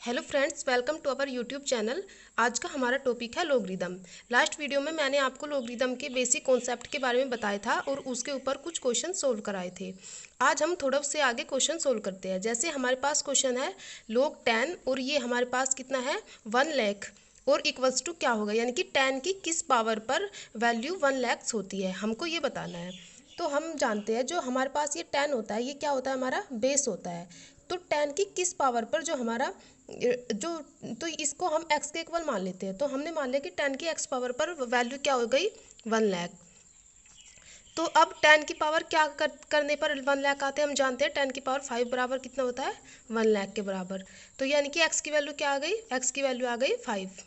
Hello friends, welcome to our YouTube channel. आज का हमारा टॉपिक है लॉगरिदम। लास्ट वीडियो में मैंने आपको लॉगरिदम के बेसिक कॉन्सेप्ट के बारे में बताया था और उसके ऊपर कुछ क्वेश्चन सोल्व कराए थे। आज हम थोड़ा उससे आगे क्वेश्चन सोल्व करते हैं। जैसे हमारे पास क्वेश्चन है log 10 और ये हमारे पास कितना है 1 लाख और इक्वल्स टू क्या होगा, यानी कि 10 की किस पावर पर वैल्यू 1 लाख होती है, हमको ये बताना है। तो हम जानते हैं जो हमारे पास ये 10 होता है ये क्या होता है, हमारा बेस होता है। तो 10 की किस पावर पर जो हमारा जो तो इसको हम x के इक्वल मान लेते हैं। तो हमने मान लिया कि 10 की x पावर पर वैल्यू क्या हो गई 1 लाख। तो अब 10 की पावर क्या करने पर 1 लाख आते हैं, हम जानते हैं 10 की पावर 5 बराबर कितना होता है 1 लाख के बराबर। तो यानी कि x की वैल्यू क्या आ गई, x की वैल्यू आ गई 5।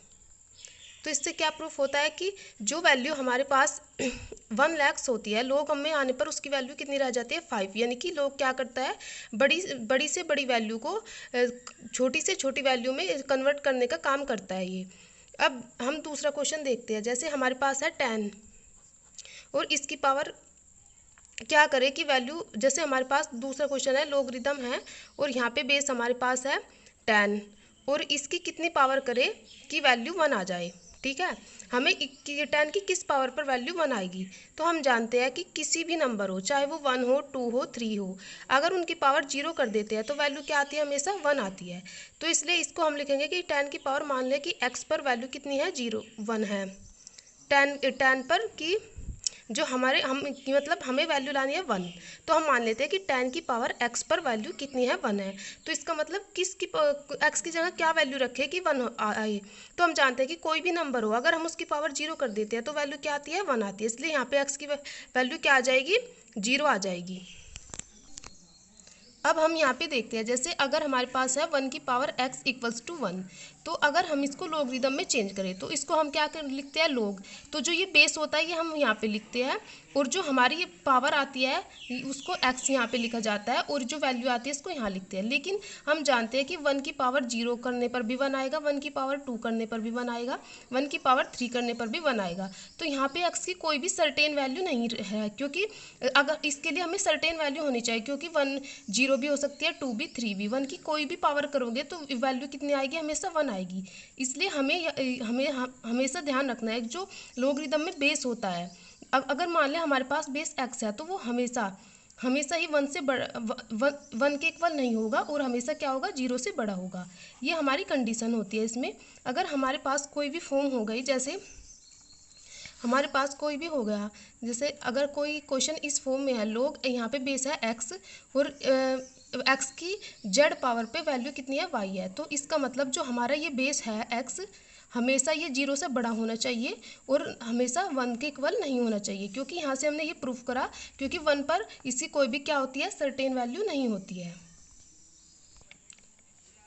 तो इससे क्या प्रूफ होता है कि जो वैल्यू हमारे पास 1 लाख होती है लोग में आने पर उसकी वैल्यू कितनी रह जाती है 5। यानी कि लोग क्या करता है बड़ी बड़ी से बड़ी वैल्यू को छोटी से छोटी वैल्यू में कन्वर्ट करने का काम करता है ये। अब हम दूसरा क्वेश्चन देखते हैं। जैसे हमारे पास है 10 और इसकी पावर क्या करें कि वैल्यू, जैसे हमारे पास दूसरा क्वेश्चन है लॉगरिदम है और यहाँ पे बेस हमारे पास है 10 और इसकी कितनी पावर करें कि वैल्यू 1 आ जाए। ठीक है, हमें 10 की किस पावर पर वैल्यू 1 आएगी। तो हम जानते हैं कि किसी भी नंबर हो, चाहे वो 1 हो 2 हो 3 हो, अगर उनकी पावर 0 कर देते हैं तो वैल्यू क्या आती है, हमेशा 1 आती है। तो इसलिए इसको हम लिखेंगे कि 10 की पावर, मान लें कि x पर वैल्यू कितनी है 1 है। 10 पर कि जो हमारे हम मतलब हमें वैल्यू लानी है 1। तो हम मान लेते हैं कि 10 की पावर x पर वैल्यू कितनी है 1 है। तो इसका मतलब किसकी x की जगह क्या वैल्यू रखे कि 1 आए। तो हम जानते हैं कि कोई भी नंबर हो अगर हम उसकी पावर 0 कर देते हैं तो वैल्यू क्या आती है 1 आती है। इसलिए यहाँ पे x की वैल्यू क्या आ जाएगी 0 आ जाएगी। अब हम यहाँ पे देखते हैं, जैसे अगर हमारे पास है 1 की पावर x इक्वल्स टू 1, तो अगर हम इसको लॉगरिदम में चेंज करें तो इसको हम क्या लिखते हैं लॉग। तो जो ये बेस होता है ये हम यहाँ पे लिखते हैं और जो हमारी ये पावर आती है उसको x यहाँ पे लिखा जाता है और जो वैल्यू आती है इसको यहाँ लिखते हैं। लेकिन हम जानते हैं कि 1 की पावर 0 करने पर भी 1 आएगा, 1 की पावर 2 करने पर भी 1 आएगा, 1 की पावर 3 करने पर भी 1 आएगा। तो यहाँ पे x की कोई भी सर्टेन वैल्यू नहीं है, क्योंकि अगर इसके लिए हमें सर्टेन वैल्यू होनी चाहिए, क्योंकि 1 0 भी हो सकती है, 2 भी 3 भी। 1 की कोई भी पावर करोगे तो वैल्यू कितनी आएगी, हमेशा 1 आएगी। इसलिए हमें हमेशा ध्यान रखना है जो लॉगरिदम में बेस होता है। अब अगर मान लें हमारे पास बेस x है तो वो हमेशा हमेशा ही 1 से बड़ा 1 के इक्वल नहीं होगा और हमेशा क्या होगा 0 से बड़ा होगा। ये हमारी कंडीशन होती है इसमें। अगर हमारे पास कोई भी फॉर्म हो गई, जैसे हमारे पास कोई भी हो गया, जैसे अगर कोई क्वेश्चन इस फॉर्म में है, लोग यहाँ पे बेस है x और x की z पावर पे वैल्यू कितनी है y है, तो इसका मतलब जो हमारा ये बेस है x हमेशा ये 0 से बड़ा होना चाहिए और हमेशा 1 के इक्वल नहीं होना चाहिए। क्योंकि यहाँ से हमने ये प्रूफ करा, क्योंकि 1 पर इसकी कोई भी क्या होती है सर्टेन वैल्यू नहीं होती है।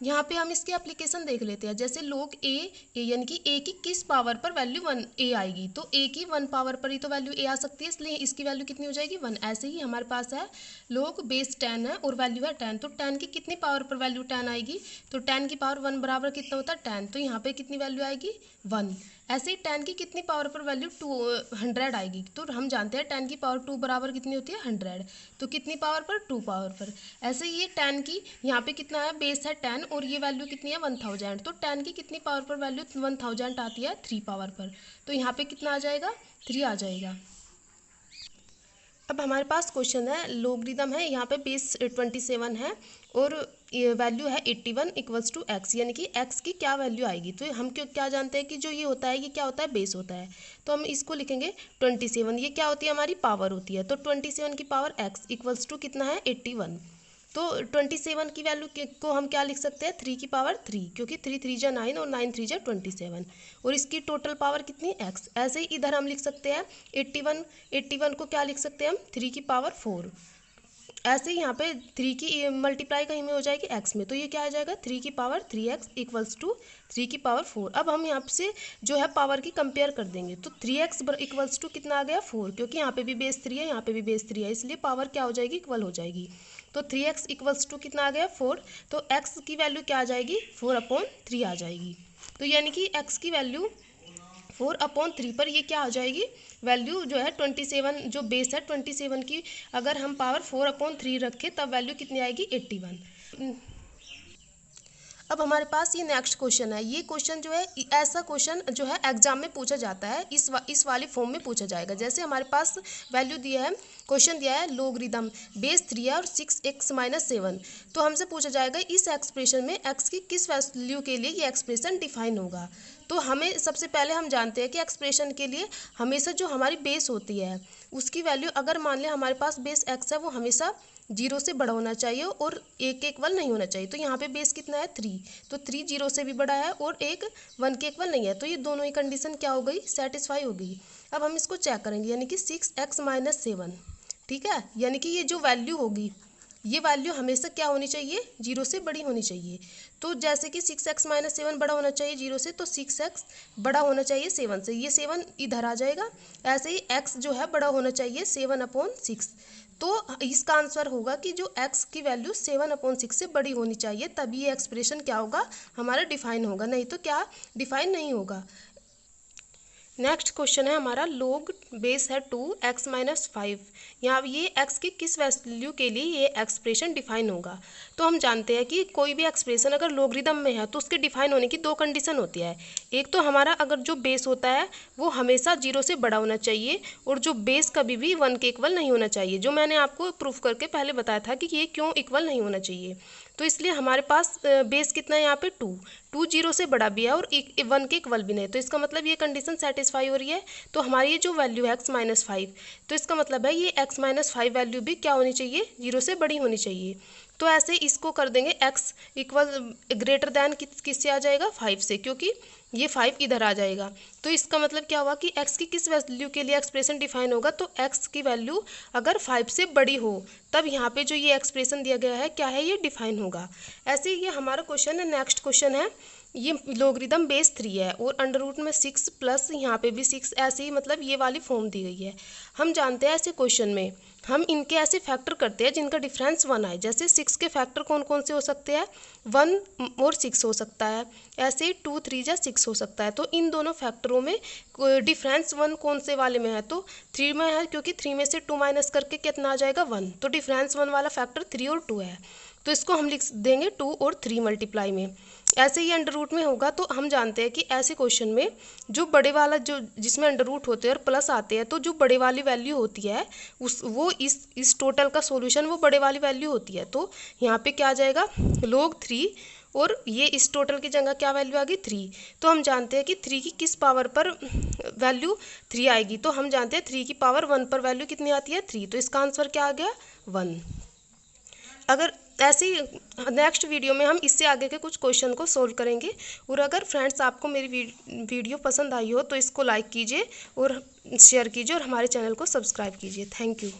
यहाँ पे हम इसकी एप्लीकेशन देख लेते हैं। जैसे लोग ए यानी कि ए की किस पावर पर वैल्यू 1 ए आएगी, तो ए की 1 पावर पर ही तो वैल्यू ए आ सकती है, इसलिए इसकी वैल्यू कितनी हो जाएगी 1। ऐसे ही हमारे पास है लोग बेस 10 है और वैल्यू है 10, तो 10 की कितनी पावर पर वैल्यू 10 आएगी, तो 10 की पावर 1 बराबर कितना होता है 10, तो यहाँ पे कितनी वैल्यू आएगी 1। ऐसे ही 10 की कितनी पावर पर वैल्यू 200 आएगी, तो हम जानते हैं 10 की पावर 2 बराबर कितनी होती है 100, तो कितनी पावर पर 2 पावर पर। ऐसे ही ये 10 की यहाँ पे कितना है बेस है 10 और ये वैल्यू कितनी है 1000, तो 10 की कितनी पावर पर वैल्यू 1000 आती है 3 पावर पर, तो यहाँ पे कितना आ जाएगा 3 आ जाएगा। अब हमारे पास क्वेश्चन है लॉगरिदम है, यहाँ पे बेस 27 है और ये वैल्यू है 81 इक्वल्स टू x, यानी कि x की क्या वैल्यू आएगी। तो हम क्या जानते हैं कि जो ये होता है ये क्या होता है बेस होता है। तो हम इसको लिखेंगे 27, ये क्या होती है हमारी पावर होती है। तो 27 की पावर x इक्वल्स टू कितना है 81। तो 27 की वैल्यू को हम क्या लिख सकते हैं 3 की पावर 3, क्योंकि 3 3 जा 9 और 9 3 जा 27 और इसकी टोटल पावर कितनी x। ऐसे ही इधर हम लिख सकते हैं 81 को क्या लिख सकते हैं हम 3 की पावर 4। ऐसे ही यहाँ पे 3 की मल्टीप्लाई कहीं में हो जाएगी x में, तो ये क्या आ जाएगा 3 की पावर 3x इक्वल्स टू 3 की पावर 4। अब हम यहाँ से जो है पावर की कंपेयर कर देंगे, तो 3x इक्वल्स टू कितना आ गया 4, क्योंकि यहाँ पे भी बेस 3 है यहाँ पे भी बेस 3 है, इसलिए पावर क्या हो जाएगी इक्वल हो जाएगी। तो 3x इक्वल्स टू कितना आ गया 4, तो x की वैल्यू क्या आ जाएगी 4/3 आ जाएगी। तो यानी कि x की वैल्यू 4/3 पर ये क्या हो जाएगी वैल्यू जो है 27, जो बेस है 27 की अगर हम पावर 4/3 रखें तब वैल्यू कितनी आएगी 81। अब हमारे पास ये नेक्स्ट क्वेश्चन है। ये क्वेश्चन जो है ऐसा क्वेश्चन जो है एग्जाम में पूछा जाता है, इस वाली फॉर्म में पूछा जाएगा। जैसे हमारे पास वैल्यू दिया है, क्वेश्चन दिया है लोगरिदम बेस 3 है और 6x-7, तो हमसे पूछा जाएगा इस एक्सप्रेशन में x की किस वैल्यू के लिए ये एक्सप्रेशन डिफाइन होगा। तो हमें सबसे पहले हम जानते हैं कि एक्सप्रेशन के लिए हमेशा जो हमारी बेस होती है उसकी वैल्यू, अगर मान लें हमारे पास बेस x है, वो हमेशा 0 से बड़ा होना चाहिए और 1 के इक्वल नहीं होना चाहिए। तो यहाँ पे बेस कितना है 3, तो 3 0 से भी बड़ा है और 1 1 के इक्वल नहीं है। तो ये दोनों ही कंडीशन क्या हो गई, सेटिस्फाई हो गई। अब हम इसको चेक करेंगे, यानी कि 6x-7, ठीक है, यानी कि ये जो वैल्यू होगी ये वैल्यू हमेशा क्या होनी चाहिए, 0 से बड़ी होनी चाहिए। तो जैसे कि 6x-7 बड़ा होना चाहिए 0 से, तो 6x बड़ा होना चाहिए 7 से, ये 7 इधर आ जाएगा। ऐसे ही x जो है बड़ा होना चाहिए 7/6। तो इसका आंसर होगा कि जो x की वैल्यू 7/6 से बड़ी होनी चाहिए, तभी ये एक्सप्रेशन क्या होगा, हमारा डिफाइन होगा, नहीं तो क्या डिफाइन नहीं होगा। नेक्स्ट क्वेश्चन है हमारा लोग बेस है 2x-5। यहाँ ये x की किस वैल्यू के लिए ये एक्सप्रेशन डिफाइन होगा। तो हम जानते हैं कि कोई भी एक्सप्रेशन अगर लोगरिदम में है तो उसके डिफाइन होने की दो कंडीशन होती है। एक तो हमारा अगर जो बेस होता है वो हमेशा 0 से बड़ा होना चाहिए और जो बेस कभी भी 1 के इक्वल नहीं होना चाहिए, जो मैंने आपको प्रूफ करके पहले बताया था कि ये क्यों इक्वल नहीं होना चाहिए। तो इसलिए हमारे पास बेस कितना है यहाँ पे 2 0 से बड़ा भी है और 1 के इक्वल भी नहीं, तो इसका मतलब ये कंडीशन सेटिस्फाई हो रही है। तो हमारी ये जो वैल्यू है x-5, तो इसका मतलब है ये x-5 वैल्यू भी क्या होनी चाहिए, 0 से बड़ी होनी चाहिए। तो ऐसे इसको कर देंगे x इक्वल ग्रेटर दैन किससे आ जाएगा, 5 से, क्योंकि ये 5 इधर आ जाएगा। तो इसका मतलब क्या हुआ कि x की किस वैल्यू के लिए एक्सप्रेशन डिफाइन होगा, तो x की वैल्यू अगर 5 से बड़ी हो तब यहाँ पे जो ये एक्सप्रेशन दिया गया है क्या है, ये डिफाइन होगा। ऐसे ही ये हमारा क्वेश्चन है। नेक्स्ट क्वेश्चन है, ये लोगरिदम बेस 3 है और अंडर रूट में 6 प्लस यहाँ पे भी 6, ऐसे ही मतलब ये वाली फॉर्म दी गई है। हम जानते हैं ऐसे क्वेश्चन में हम इनके ऐसे फैक्टर करते हैं जिनका डिफरेंस 1 आए। जैसे 6 के फैक्टर कौन कौन से हो सकते हैं, 1 और 6 हो सकता है, ऐसे ही 2 3 या 6 हो सकता है। तो इन दोनों फैक्टरों में डिफरेंस 1 कौन से वाले में है, तो 3 में है, क्योंकि 3 में से 2 माइनस करके कितना आ जाएगा 1, तो डिफरेंस 1 वाला फैक्टर 3 और 2 है। तो इसको हम लिख देंगे 2 और 3 मल्टीप्लाई में। ऐसे ही अंडर रूट में होगा। तो हम जानते हैं कि ऐसे क्वेश्चन में जो बड़े वाला जो जिसमें अंडर रूट होते हैं और प्लस आते हैं, तो जो बड़े वाली वैल्यू होती है वो इस टोटल का सॉल्यूशन वो बड़े वाली वैल्यू होती है। तो यहाँ पे क्या आ जाएगा, log 3, और ये इस टोटल की जगह क्या वैल्यू आ गई 3। तो हम जानते हैं कि 3 की किस पावर पर वैल्यू 3 आएगी, तो हम जानते हैं 3 की पावर 1 पर वैल्यू कितनी आती है 3, तो इसका आंसर क्या आ गया 1। अगर ऐसे ही नेक्स्ट वीडियो में हम इससे आगे के कुछ क्वेश्चन को सोल्व करेंगे। और अगर फ्रेंड्स आपको मेरी वीडियो पसंद आई हो तो इसको लाइक कीजिए और शेयर कीजिए और हमारे चैनल को सब्सक्राइब कीजिए। Thank you.